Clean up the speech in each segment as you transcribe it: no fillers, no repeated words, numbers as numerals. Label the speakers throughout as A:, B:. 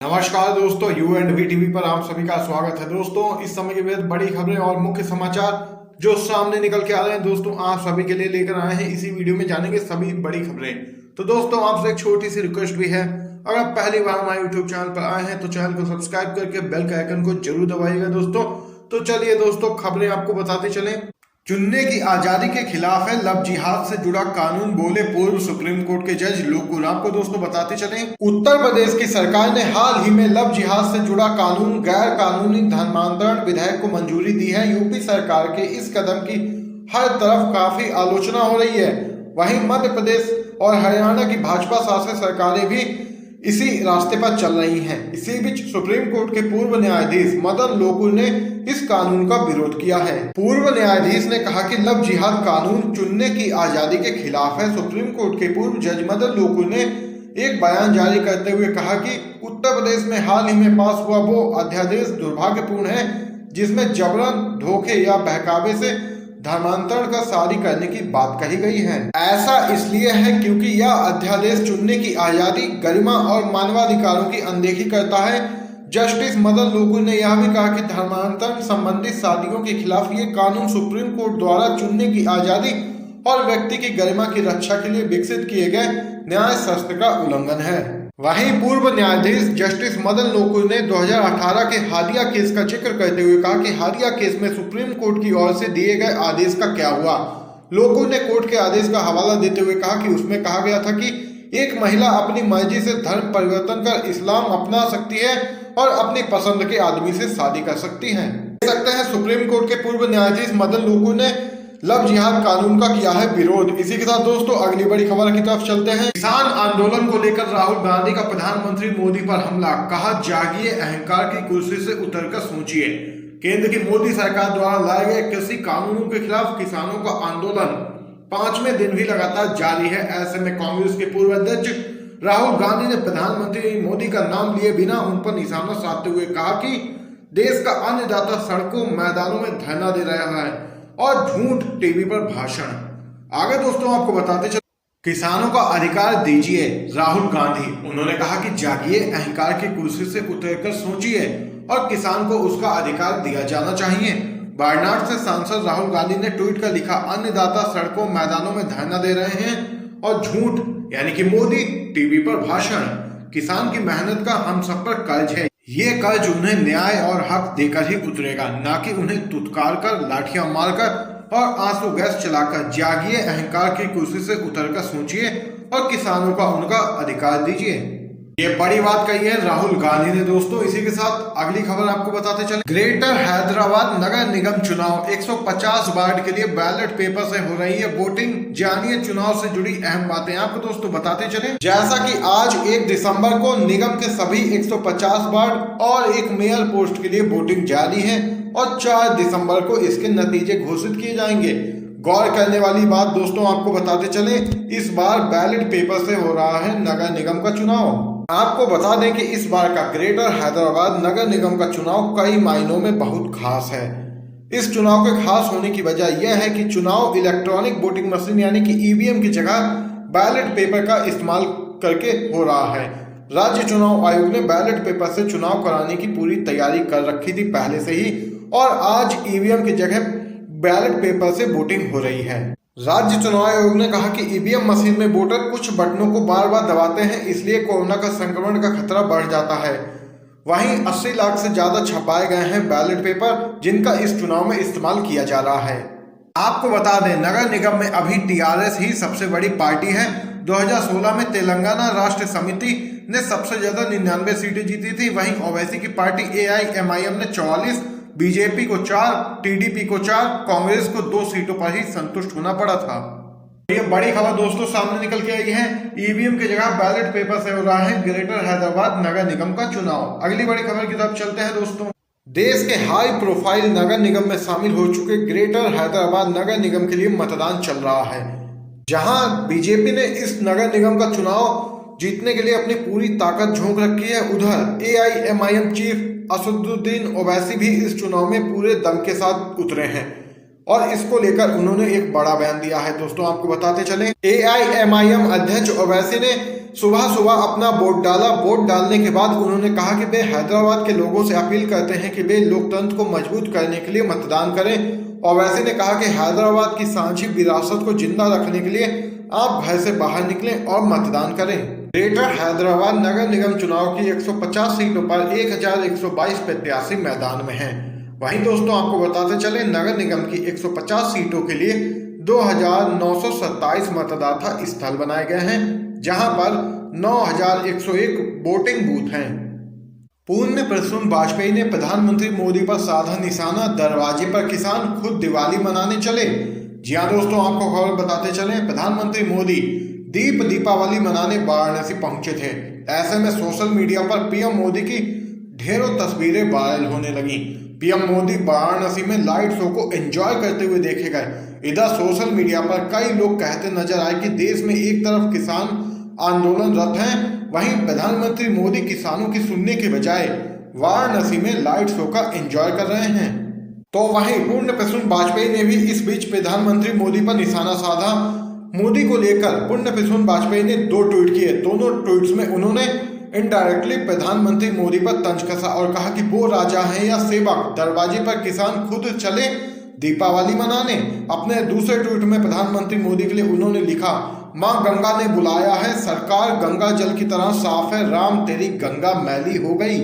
A: नमस्कार दोस्तों, you and V TV पर आप सभी का स्वागत है। दोस्तों, इस समय की बेहद बड़ी खबरें और मुख्य समाचार जो सामने निकल के आ रहे हैं दोस्तों, आप सभी के लिए लेकर आए हैं। इसी वीडियो में जानेंगे सभी बड़ी खबरें। तो दोस्तों, आपसे एक छोटी सी रिक्वेस्ट भी है, अगर आप पहली बार हमारे यूट्यूब चैनल पर आए हैं तो चैनल को सब्सक्राइब करके बेल के आइकन को जरूर दबाइएगा दोस्तों। तो चलिए दोस्तों, खबरें आपको बताते चलें। चुनने की आजादी के खिलाफ है लव जिहाद से जुड़ा कानून, बोले पूर्व सुप्रीम कोर्ट के जज लोकुल। आपको दोस्तों बताते चलें, उत्तर प्रदेश की सरकार ने हाल ही में लव जिहाद से जुड़ा कानून, गैर कानूनी धर्मांतरण विधेयक को मंजूरी दी है। यूपी सरकार के इस कदम की हर तरफ काफी आलोचना हो रही है। वहीं मध्य प्रदेश और हरियाणा की भाजपा शासित सरकारें भी इसी रास्ते पर चल रही हैं। इसी बीच सुप्रीम कोर्ट के पूर्व न्यायाधीश मदन लोकुल ने इस कानून का विरोध किया है। पूर्व न्यायाधीश ने कहा कि लव जिहाद कानून चुनने की आजादी के खिलाफ है। सुप्रीम कोर्ट के पूर्व जज मदन लोकुल ने एक बयान जारी करते हुए कहा कि उत्तर प्रदेश में हाल ही में पास हुआ वो अध्यादेश दुर्भाग्यपूर्ण है जिसमें जबरन, धोखे या बहकावे से धर्मांतरण का शादी करने की बात कही गई है। ऐसा इसलिए है क्योंकि यह अध्यादेश चुनने की आजादी, गरिमा और मानवाधिकारों की अनदेखी करता है। जस्टिस मदन लोकुल ने यह भी कहा कि धर्मांतरण संबंधित शादियों के खिलाफ ये कानून सुप्रीम कोर्ट द्वारा चुनने की आजादी और व्यक्ति की गरिमा की रक्षा के लिए विकसित किए गए न्याय शास्त्र का उल्लंघन है। वहीं पूर्व न्यायाधीश जस्टिस मदन लोकुल ने 2018 के हादिया केस का जिक्र करते हुए कहा कि हादिया केस में सुप्रीम कोर्ट की ओर से दिए गए आदेश का क्या हुआ। लोकुल ने कोर्ट के आदेश का हवाला देते हुए कहा कि उसमें कहा गया था कि एक महिला अपनी मर्जी से धर्म परिवर्तन कर इस्लाम अपना सकती है और अपनी पसंद के आदमी से शादी कर सकती है। देख सकते हैं, सुप्रीम कोर्ट के पूर्व न्यायाधीश मदन लोकुल ने लव जिहाद कानून का किया है विरोध। इसी के साथ दोस्तों, अगली बड़ी खबर की तरफ चलते हैं। किसान आंदोलन को लेकर राहुल गांधी का प्रधानमंत्री मोदी पर हमला, कहा जागिए, अहंकार की कुर्सी से उतरकर सोचिए। केंद्र की मोदी सरकार द्वारा लाए गए कृषि कानूनों के खिलाफ किसानों का आंदोलन 5वें दिन भी लगातार जारी है। ऐसे में कांग्रेस के पूर्व अध्यक्ष राहुल गांधी ने प्रधानमंत्री मोदी का नाम लिए बिना उन पर निशाना साधते हुए कहा कि देश का अन्नदाता सड़कों मैदानों में धरना दे रहा है और झूठ टीवी पर भाषण। आगे दोस्तों आपको बताते चले, किसानों का अधिकार दीजिए, राहुल गांधी। उन्होंने कहा कि जागिए, अहंकार की कुर्सी से उतरकर सोचिए और किसान को उसका अधिकार दिया जाना चाहिए। वायनाड से सांसद राहुल गांधी ने ट्वीट कर लिखा, अन्नदाता सड़कों मैदानों में धरना दे रहे हैं और झूठ यानी कि मोदी टीवी पर भाषण। किसान की मेहनत का हम सब पर कर्ज है, ये कर्ज उन्हें न्याय और हक देकर ही उतरेगा, ना कि उन्हें तुतकार कर, लाठियां मारकर और आंसू गैस चलाकर। जागिए, अहंकार की कुर्सी से उतरकर सोचिए और किसानों का उनका अधिकार दीजिए। ये बड़ी बात कही है राहुल गांधी ने दोस्तों। इसी के साथ अगली खबर आपको बताते चले, ग्रेटर हैदराबाद नगर निगम चुनाव 150 वार्ड के लिए बैलेट पेपर से हो रही है वोटिंग। जानिए चुनाव से जुड़ी अहम बातें आपको दोस्तों बताते चले। जैसा कि आज 1 दिसंबर को निगम के सभी 150 वार्ड और एक मेयर पोस्ट के लिए वोटिंग जारी है और 4 दिसंबर को इसके नतीजे घोषित किए जाएंगे। गौर करने वाली बात दोस्तों आपको बताते चले, इस बार बैलेट पेपर से हो रहा है नगर निगम का चुनाव। आपको बता दें कि इस बार का ग्रेटर हैदराबाद नगर निगम का चुनाव कई मायनों में बहुत खास है। इस चुनाव के खास होने की वजह यह है कि चुनाव इलेक्ट्रॉनिक वोटिंग मशीन यानी कि ईवीएम की जगह बैलेट पेपर का इस्तेमाल करके हो रहा है। राज्य चुनाव आयोग ने बैलेट पेपर से चुनाव कराने की पूरी तैयारी कर रखी थी पहले से ही, और आज ईवीएम की जगह बैलेट पेपर से वोटिंग हो रही है। राज्य चुनाव आयोग ने कहा कि ईवीएम मशीन में वोटर कुछ बटनों को बार बार दबाते हैं, इसलिए कोरोना का संक्रमण का खतरा बढ़ जाता है। वहीं 80 लाख से ज्यादा छपाए गए हैं बैलेट पेपर जिनका इस चुनाव में इस्तेमाल किया जा रहा है। आपको बता दें, नगर निगम में अभी टीआरएस ही सबसे बड़ी पार्टी है। 2016 में तेलंगाना राष्ट्र समिति ने सबसे ज्यादा 99 सीटें जीती थी। वहीं ओवैसी की पार्टी AIMIM ने 44, बीजेपी को 4, टीडीपी को 4, कांग्रेस को 2 सीटों पर ही संतुष्ट होना पड़ा था। ये बड़ी खबर दोस्तों सामने निकल के आई है, ईवीएम की जगह बैलेट पेपर से हो रहा है ग्रेटर हैदराबाद नगर निगम का चुनाव। अगली बड़ी खबर की तरफ चलते हैं दोस्तों। देश के हाई प्रोफाइल नगर निगम में शामिल हो चुके ग्रेटर हैदराबाद नगर निगम के लिए मतदान चल रहा है। जहां बीजेपी ने इस नगर निगम का चुनाव जीतने के लिए अपनी पूरी ताकत झोंक रखी है, उधर AIMIM चीफ असदुद्दीन ओवैसी भी इस चुनाव में पूरे दम के साथ उतरे हैं और इसको लेकर उन्होंने एक बड़ा बयान दिया है। दोस्तों आपको बताते चलें, AIMIM अध्यक्ष ओवैसी ने सुबह सुबह अपना वोट डाला। वोट डालने के बाद उन्होंने कहा कि वे हैदराबाद के लोगों से अपील करते हैं कि वे लोकतंत्र को मजबूत करने के लिए मतदान करें। और वैसे ने कहा कि हैदराबाद की सांझी विरासत को जिंदा रखने के लिए आप घर से बाहर निकलें और मतदान करें। ग्रेटर हैदराबाद नगर निगम चुनाव की 150 सीटों पर 1122 प्रत्याशी मैदान में हैं। वहीं दोस्तों आपको बताते चले नगर निगम की 150 सीटों के लिए 2927 मतदाता स्थल बनाए गए हैं, जहां पर 9101 वोटिंग बूथ हैं। पूर्ण प्रसून वाजपेयी ने प्रधानमंत्री मोदी पर साधा निशाना, दरवाजे पर किसान खुद दिवाली मनाने चले। जी हाँ दोस्तों, आपको खबर बताते चले प्रधानमंत्री मोदी दीपावली मनाने वाराणसी पहुंचे थे। ऐसे में सोशल मीडिया पर पीएम मोदी की ढेरों तस्वीरें वायरल होने लगी। पीएम मोदी वाराणसी में लाइट शो को एंजॉय करते हुए देखे गए। इधर सोशल मीडिया पर कई लोग कहते नजर आए कि देश में एक तरफ किसान आंदोलनरत हैं, वहीं प्रधानमंत्री मोदी किसानों की सुनने के बजाय वाराणसी में लाइट शो का एंजॉय कर रहे हैं। तो वहीं पूर्ण प्रसून वाजपेयी ने भी इस बीच प्रधानमंत्री मोदी पर निशाना साधा। मोदी को लेकर पूर्ण प्रसून वाजपेयी ने 2 ट्वीट किए। दोनों ट्वीट्स में उन्होंने इनडायरेक्टली प्रधानमंत्री मोदी पर तंज कसा और कहा कि वो राजा हैं या सेवक, दरवाजे पर किसान खुद चले दीपावली मनाने। अपने दूसरे ट्वीट में प्रधानमंत्री मोदी के लिए उन्होंने लिखा, मां गंगा ने बुलाया है, सरकार गंगा जल की तरह साफ है, राम तेरी गंगा मैली हो गई।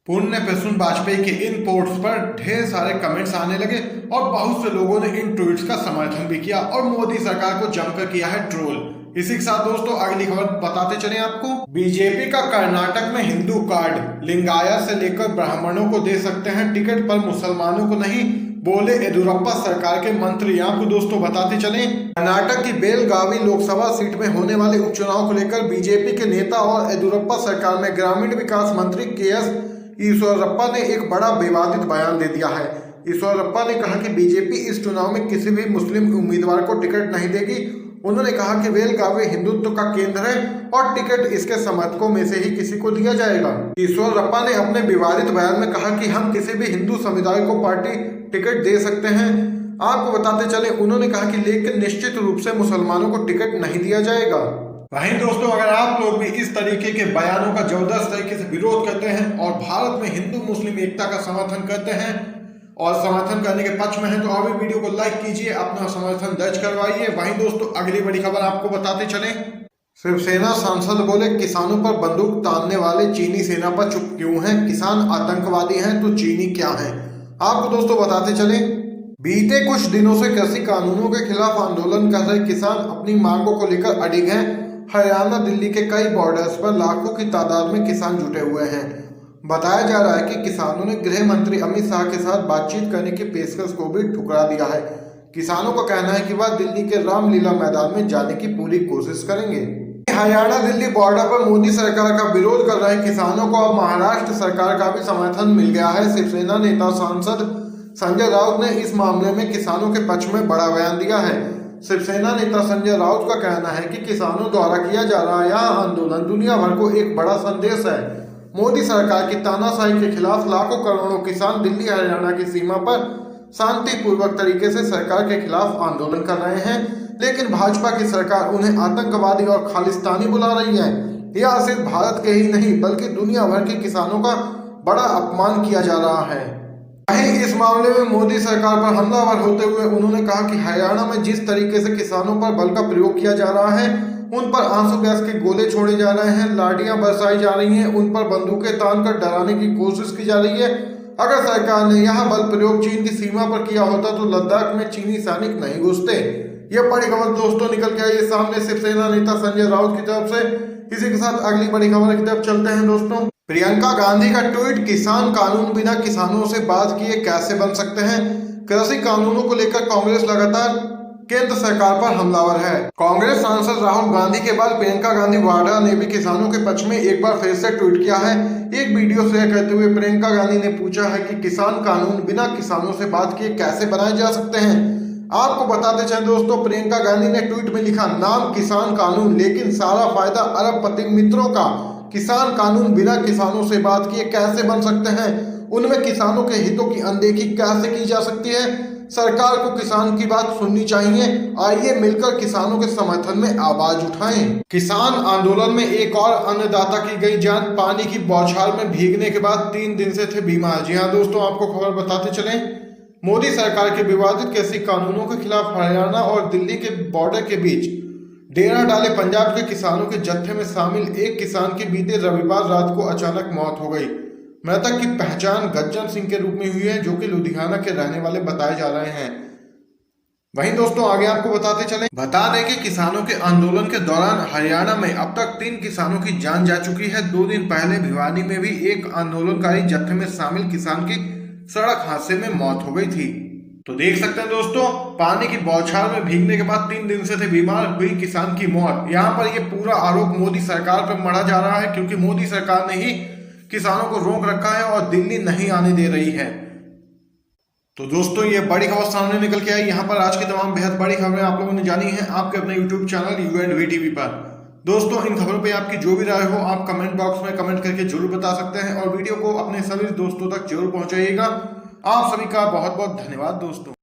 A: पूर्ण प्रसून वाजपेयी के इन पोस्ट्स पर ढेर सारे कमेंट्स आने लगे और बहुत से लोगों ने इन ट्वीट्स का समर्थन भी किया और मोदी सरकार को जमकर किया है ट्रोल। इसी के साथ दोस्तों अगली खबर बताते चले आपको। बीजेपी का कर्नाटक में हिंदू कार्ड, लिंगायत से लेकर ब्राह्मणों को दे सकते हैं टिकट पर मुसलमानों को नहीं, बोले येदियुरप्पा सरकार के मंत्री। आपको दोस्तों बताते चले कर्नाटक की बेलगावी लोकसभा सीट में होने वाले उपचुनाव को लेकर बीजेपी के नेता और येदियुरप्पा सरकार में ग्रामीण विकास मंत्री के.एस. ईश्वरप्पा ने एक बड़ा विवादित बयान दे दिया है। ईश्वरप्पा ने कहा कि बीजेपी इस चुनाव में किसी भी मुस्लिम उम्मीदवार को टिकट नहीं देगी। उन्होंने कहा कि बेलगावी हिंदुत्व का केंद्र है और टिकट इसके समर्थकों में से ही किसी को दिया जाएगा। ईश्वरप्पा ने अपने विवादित बयान में कहा कि हम किसी भी हिंदू समुदाय को पार्टी टिकट दे सकते हैं। आपको बताते चले उन्होंने कहा कि लेकिन निश्चित रूप से मुसलमानों को टिकट नहीं दिया जाएगा। वहीं दोस्तों अगर आप लोग भी इस तरीके के बयानों का जबरदस्त तरीके से विरोध करते हैं और भारत में हिंदू मुस्लिम एकता का समर्थन करते हैं और समर्थन करने के पक्ष में है तो अभी वीडियो को लाइक कीजिए, अपना समर्थन दर्ज करवाइए। वहीं दोस्तों अगली बड़ी खबर आपको बताते चले। शिवसेना सांसद बोले किसानों पर बंदूक तानने वाले चीनी सेना पर चुप क्यों हैं, किसान आतंकवादी हैं तो चीनी क्या है। आपको दोस्तों बताते चले बीते कुछ दिनों से कृषि कानूनों के खिलाफ आंदोलन कर रहे किसान अपनी मांगों को लेकर अडिग हैं। हरियाणा दिल्ली के कई बॉर्डर्स पर लाखों की तादाद में किसान जुटे हुए हैं। बताया जा रहा है कि किसानों ने गृह मंत्री अमित शाह के साथ बातचीत करने की पेशकश को भी ठुकरा दिया है। किसानों का कहना है कि वह दिल्ली के रामलीला मैदान में जाने की पूरी कोशिश करेंगे। हरियाणा दिल्ली बॉर्डर पर मोदी सरकार का विरोध कर रहे किसानों को अब महाराष्ट्र सरकार का भी समर्थन मिल गया है। शिवसेना नेता सांसद संजय राउत ने इस मामले में किसानों के पक्ष में बड़ा बयान दिया है। शिवसेना नेता संजय राउत का कहना है कि किसानों द्वारा किया जा रहा यह आंदोलन दुनिया भर को एक बड़ा संदेश है। मोदी सरकार की तानाशाही के खिलाफ लाखों करोड़ों किसान दिल्ली हरियाणा की सीमा पर शांतिपूर्वक तरीके से सरकार के खिलाफ आंदोलन कर रहे हैं, लेकिन भाजपा की सरकार उन्हें आतंकवादी और खालिस्तानी बुला रही है। यह सिर्फ भारत के ही नहीं बल्कि दुनिया भर के किसानों का बड़ा अपमान किया जा रहा है। वहीं इस मामले में मोदी सरकार पर हमलावर होते हुए उन्होंने कहा कि हरियाणा में जिस तरीके से किसानों पर बल का प्रयोग किया जा रहा है, उन पर आंसू गैस के गोले छोड़े जा रहे हैं, लाठियां बरसाई जा रही हैं, उन पर बंदूकें तान कर डराने की कोशिश की जा रही है। अगर सरकार ने यह बल प्रयोग चीन की सीमा पर किया होता तो लद्दाख में चीनी सैनिक नहीं घुसते। यह बड़ी खबर दोस्तों निकल के आई है सामने शिवसेना नेता संजय राउत की तरफ से। इसी के साथ अगली बड़ी खबर की तरफ चलते हैं दोस्तों। प्रियंका गांधी का ट्वीट, किसान कानून बिना किसानों से बात किए कैसे बन सकते हैं। कृषि कानूनों को लेकर कांग्रेस लगातार केंद्र सरकार पर हमलावर है। कांग्रेस सांसद राहुल गांधी के बाद प्रियंका गांधी वाड्रा ने भी किसानों के पक्ष में एक बार फिर से ट्वीट किया है। एक वीडियो शेयर करते हुए प्रियंका गांधी ने पूछा है कि किसान कानून बिना किसानों से बात किए कैसे बनाए जा सकते हैं। आपको बताते चलें दोस्तों, प्रियंका गांधी ने ट्वीट में लिखा, नाम किसान कानून लेकिन सारा फायदा अरबपति मित्रों का। किसान कानून बिना किसानों से बात किए कैसे बन सकते हैं, उनमें किसानों के हितों की अनदेखी कैसे की जा सकती है। सरकार को किसान की बात सुननी चाहिए। आइए मिलकर किसानों के समर्थन में आवाज उठाएं। किसान आंदोलन में एक और अन्नदाता की गई जान। पानी की बौछार में भीगने के बाद 3 दिन से थे बीमार। जी हां दोस्तों, आपको खबर बताते चलें, मोदी सरकार के विवादित कृषि कानूनों के खिलाफ हरियाणा और दिल्ली के बॉर्डर के बीच डेरा डाले पंजाब के किसानों के जत्थे में शामिल एक किसान की बीते रविवार रात को अचानक मौत हो गई। मृतक की पहचान गज्जन सिंह के रूप में हुई है, जो कि लुधियाना के रहने वाले बताए जा रहे हैं। वहीं दोस्तों आगे आपको बताते चलें, बता दें कि किसानों के आंदोलन के दौरान हरियाणा में अब तक 3 किसानों की जान जा चुकी है। 2 दिन पहले भिवानी में भी एक आंदोलनकारी जत्थे में शामिल किसान की सड़क हादसे में मौत हो गई थी। तो देख सकते हैं दोस्तों, पानी की बौछार में भीगने के बाद 3 दिन से थे बीमार, हुई किसान की मौत। यहाँ पर ये पूरा आरोप मोदी सरकार पर मढ़ा जा रहा है, क्योंकि मोदी सरकार ने ही किसानों को रोक रखा है और दिल्ली नहीं आने दे रही है। तो दोस्तों ये बड़ी खबर सामने निकल के आई। यहाँ पर आज की तमाम बेहद बड़ी खबरें आप लोगों ने जानी है आपके अपने यूट्यूब चैनल UNV टीवी पर। दोस्तों इन खबरों पे आपकी जो भी राय हो आप कमेंट बॉक्स में कमेंट करके जरूर बता सकते हैं और वीडियो को अपने सभी दोस्तों तक जरूर पहुंचाइएगा। आप सभी का बहुत बहुत धन्यवाद दोस्तों।